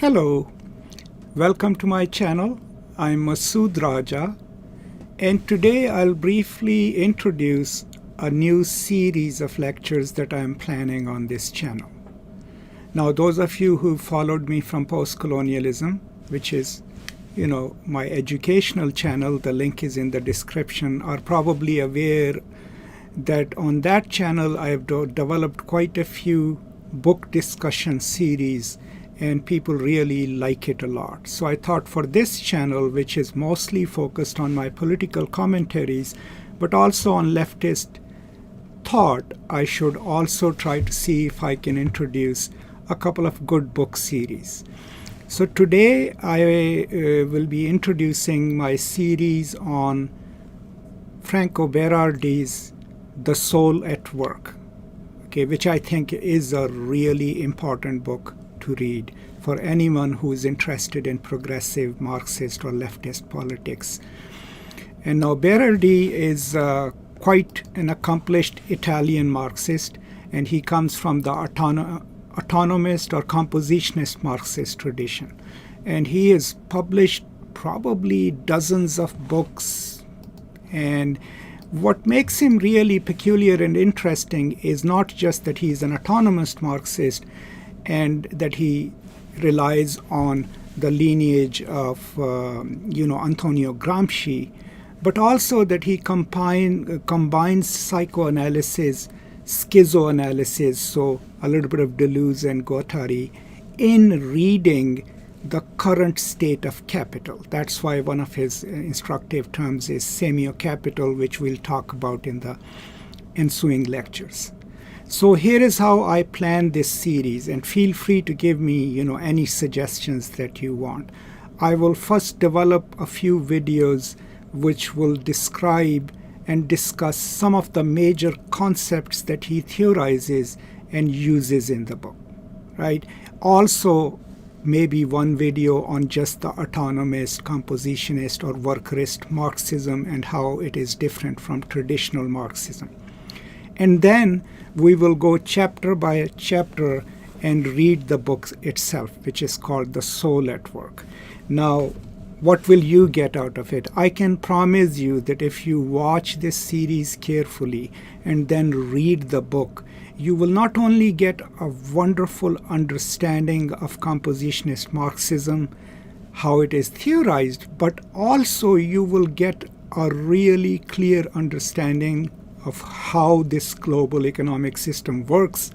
Hello, welcome to my channel. I'm Masood Raja, and today I'll briefly introduce a new series of lectures that I'm planning on this channel. Now, those of you who followed me from Post Colonialism, which is, my educational channel, the link is in the description, are probably aware that on that channel I have developed quite a few book discussion series, and people really like it a lot. So I thought for this channel, which is mostly focused on my political commentaries, but also on leftist thought, I should also try to see if I can introduce a couple of good book series. So today I will be introducing my series on Franco Berardi's The Soul at Work, which I think is a really important book to read for anyone who is interested in progressive Marxist or leftist politics. And now Berardi is quite an accomplished Italian Marxist, and he comes from the Autonomist or Compositionist Marxist tradition. And he has published probably dozens of books. And what makes him really peculiar and interesting is not just that he's an autonomist Marxist and that he relies on the lineage of Antonio Gramsci, but also that he combines psychoanalysis, schizoanalysis, so a little bit of Deleuze and Guattari, in reading the current state of capital. That's why one of his instructive terms is semiocapital, which we'll talk about in the ensuing lectures. So here is how I plan this series, and feel free to give me any suggestions that you want. I will first develop a few videos which will describe and discuss some of the major concepts that he theorizes and uses in the book, right? Also, maybe one video on just the autonomist, compositionist, or workerist Marxism and how it is different from traditional Marxism. And then we will go chapter by chapter and read the book itself, which is called The Soul at Work. Now, what will you get out of it? I can promise you that if you watch this series carefully and then read the book, you will not only get a wonderful understanding of compositionist Marxism, how it is theorized, but also you will get a really clear understanding of how this global economic system works.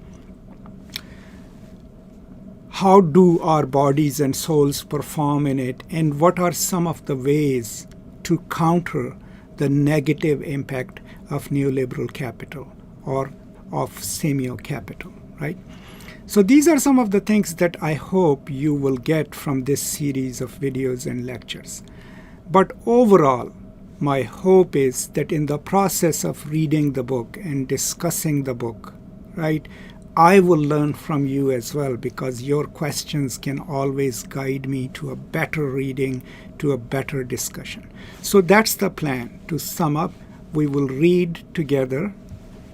How do our bodies and souls perform in it, and what are some of the ways to counter the negative impact of neoliberal capital or of semiocapital, right? So these are some of the things that I hope you will get from this series of videos and lectures. But overall, my hope is that in the process of reading the book and discussing the book, right, I will learn from you as well, because your questions can always guide me to a better reading, to a better discussion. So that's the plan. To sum up, we will read together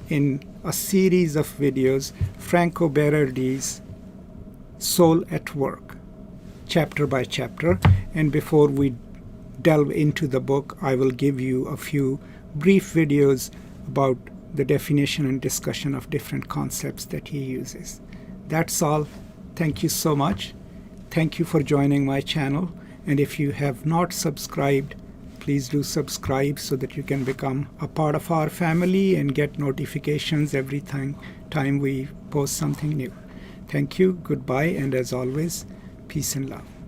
in a series of videos Franco Berardi's Soul at Work, chapter by chapter. And before we delve into the book, I will give you a few brief videos about the definition and discussion of different concepts that he uses. That's all. Thank you so much. Thank you for joining my channel. And if you have not subscribed, please do subscribe so that you can become a part of our family and get notifications every time we post something new. Thank you, goodbye, and as always, peace and love.